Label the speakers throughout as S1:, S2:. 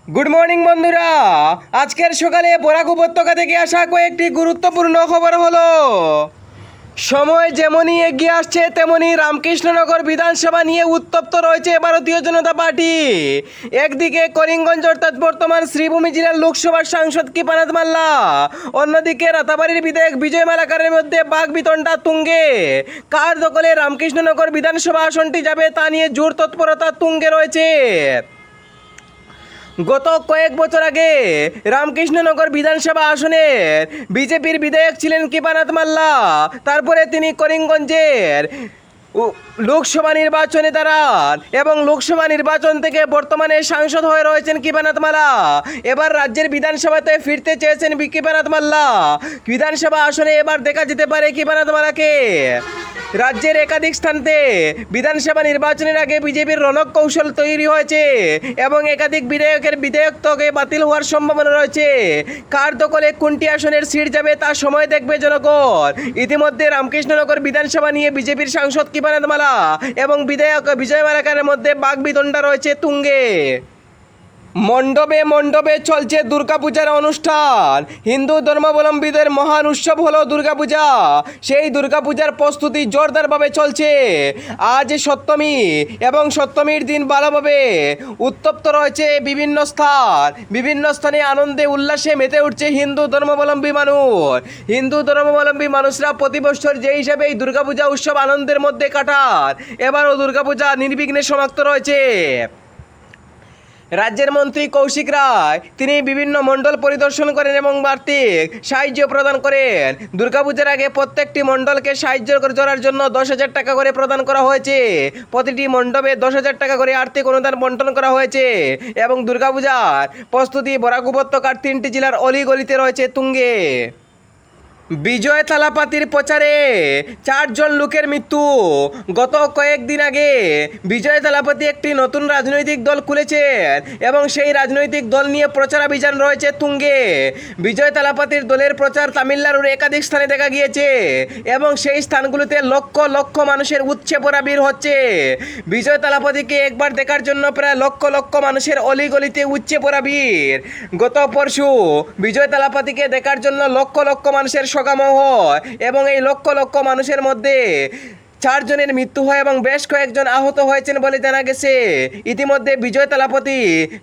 S1: Good morning বন্ধুরা। আজকের সকালে বরাক উপত্যকা থেকে আসা কয়েকটি গুরুত্বপূর্ণ খবর হলো, সময় যেমনই এগিয়ে আসছে তেমনি রামকৃষ্ণনগর বিধানসভা নিয়ে উত্তপ্ত রয়েছে ভারতীয় জনতা পার্টি। একদিকে করিমগঞ্জ অর্থাৎ বর্তমান শ্রীভূমি জেলার লোকসভার সাংসদ কৃপানাথ মাল্লা, অন্যদিকে রাতাবাড়ির বিধায়ক বিজয় মালাকারের মধ্যে বাগবিতণ্ডা তুঙ্গে। কার দখলে রামকৃষ্ণনগর বিধানসভা আসনটি যাবে তা নিয়ে জোর তৎপরতা তুঙ্গে রয়েছে। গত কয়েক বছর আগে রামকৃষ্ণনগর বিধানসভা আসনের বিজেপির বিধায়ক ছিলেন কৃপানাথ মাল্লা। তারপরে তিনি করিমগঞ্জের লোকসভা নির্বাচনে দাঁড়ান এবং লোকসভা নির্বাচন থেকে বর্তমানে সাংসদ হয়ে রয়েছেন কৃপানাথ মাল্লা। এবার রাজ্যের বিধানসভাতে ফিরতে চেয়েছেন কৃপানাথ মাল্লা। বিধানসভা আসনে এবার দেখা যেতে পারে কৃপানাথ মাল্লাকে। রাজ্যের একাধিক স্থানতে বিধানসভা নির্বাচনের আগে বিজেপির রণক কৌশল তৈরি হয়েছে এবং একাধিক বিধায়কের বিধায়কত্বকে বাতিল হওয়ার সম্ভাবনা রয়েছে। কার দখলে কোনটি আসনের সিট যাবে তা সময় দেখবে জনগণ। ইতিমধ্যে রামকৃষ্ণনগর বিধানসভা নিয়ে বিজেপির সাংসদ কৃপানাথ মাল্লা এবং বিধায়ক বিজয় মালাকারের মধ্যে বাগবিতণ্ডা রয়েছে তুঙ্গে। মণ্ডপে মণ্ডপে চলছে দুর্গাপূজার অনুষ্ঠান। হিন্দু ধর্মাবলম্বীদের মহান উৎসব হলো দুর্গাপূজা। সেই দুর্গাপূজার প্রস্তুতি জোরদারভাবে চলছে। আজ সপ্তমী এবং সপ্তমীর দিন ভালোভাবে উত্তপ্ত রয়েছে বিভিন্ন স্থানে আনন্দে উল্লাসে মেতে উঠছে হিন্দু ধর্মাবলম্বী মানুষ। হিন্দু ধর্মাবলম্বী মানুষরা প্রতি বছর যে হিসাবে এই দুর্গাপূজা উৎসব আনন্দের মধ্যে কাটান, এবারও দুর্গাপূজা নির্বিঘ্নে সমাপ্ত রয়েছে। রাজ্যের মন্ত্রী কৌশিক রায় তিনি বিভিন্ন মণ্ডল পরিদর্শন করেন এবং আর্থিক সাহায্য প্রদান করেন। দুর্গাপূজার আগে প্রত্যেকটি মণ্ডলকে সাহায্য করার জন্য 10,000 টাকা করে প্রদান করা হয়েছে। প্রতিটি মণ্ডপে 10,000 টাকা করে আর্থিক অনুদান বন্টন করা হয়েছে এবং দুর্গাপূজার প্রস্তুতি বরাক উপত্যকার 3টি জেলার অলিগলিতে রয়েছে তুঙ্গে। বিজয় থালাপাতির প্রচারে 4 জন লোকের মৃত্যু। গত কয়েকদিন আগে বিজয় থালাপাতি একটি নতুন রাজনৈতিক দল খুলেছেন এবং সেই রাজনৈতিক দল নিয়ে প্রচারাভিযান রয়েছে তুঙ্গে। বিজয় থালাপাতির দলের প্রচার তামিলনাড়ুর একাধিক স্থানে দেখা গিয়েছে এবং সেই স্থানগুলোতে লক্ষ লক্ষ মানুষের উপচে পড়া ভিড় হচ্ছে। বিজয় থালাপাতিকে একবার দেখার জন্য প্রায় লক্ষ লক্ষ মানুষের অলিগলিতে উপচে পড়া ভিড়। গত পরশু বিজয় থালাপাতিকে দেখার জন্য লক্ষ লক্ষ মানুষের সমাগম হয় এবং এই লক্ষ লক্ষ মানুষের মধ্যে 4 জনের মৃত্যু হয় এবং বেশ কয়েকজন আহত হয়েছেন বলে জানা গেছে। ইতিমধ্যে বিজয় থালাপতি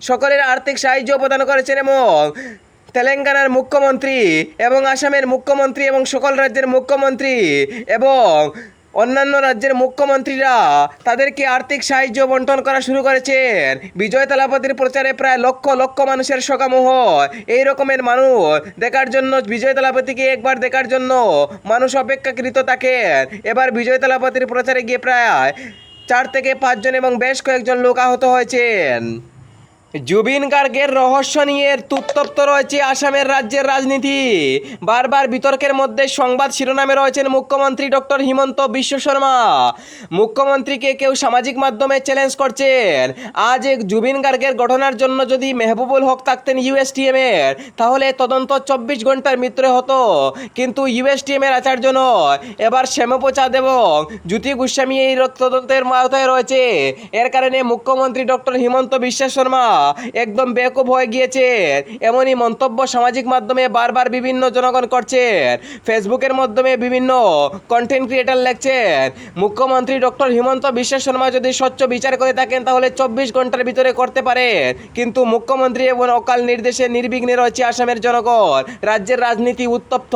S1: সকলের আর্থিক সাহায্য প্রদান করেছেন এবং তেলেঙ্গানার মুখ্যমন্ত্রী এবং আসামের মুখ্যমন্ত্রী এবং সকল রাজ্যের মুখ্যমন্ত্রী এবং অন্যান্য রাজ্যের মুখ্যমন্ত্রীরা তাদেরকে আর্থিক সাহায্য বন্টন করা শুরু করেছেন। বিজয় থালাপতির প্রচারে প্রায় লক্ষ লক্ষ মানুষের সমাগম হয়। এই রকমের মানুষ দেখার জন্য, বিজয় থালাপতিকে একবার দেখার জন্য মানুষ অপেক্ষাকৃত থাকেন। এবার বিজয় থালাপতির প্রচারে গিয়ে প্রায় 4 থেকে 5 জন এবং বেশ কয়েকজন লোক আহত হয়েছেন। জুবিন গার্গের রহস্য নিয়ে উত্তপ্ত রয়েছে আসামের রাজ্যের রাজনীতি। বারবার বিতর্কের মধ্যে সংবাদ শিরোনামে রয়েছেন মুখ্যমন্ত্রী ডক্টর হিমন্ত বিশ্ব শর্মা। মুখ্যমন্ত্রীকে কেউ সামাজিক মাধ্যমে চ্যালেঞ্জ করছেন। আজ জুবিন গার্গের ঘটনার জন্য যদি মেহবুবুল হক থাকতেন ইউএসটিএমের, তাহলে তদন্ত 24 ঘন্টার ভিতরে হতো, কিন্তু ইউএসটিএমের আচার্য নয়, এবার শ্যামাপ্রসাদ এবং জ্যোতি গোস্বামী এই তদন্তের আওতায় রয়েছে। এর কারণে মুখ্যমন্ত্রী ডক্টর হিমন্ত বিশ্ব শর্মা একদম বেকুব হয়ে গিয়েছে। এমনই মন্তব্য সামাজিক মাধ্যমে বারবার বিভিন্ন জনগণ করছেন। ফেসবুকের মাধ্যমে বিভিন্ন কন্টেন্ট ক্রিয়েটার লিখছেন, মুখ্যমন্ত্রী ডক্টর হিমন্ত বিশ্ব শর্মা যদি স্বচ্ছ বিচার করে থাকেন তাহলে 24 ঘন্টার ভিতরে করতে পারেন, কিন্তু মুখ্যমন্ত্রী এবং অকাল নির্দেশে নির্বিঘ্নে রয়েছে আসামের জনগণ। রাজ্যের রাজনীতি উত্তপ্ত।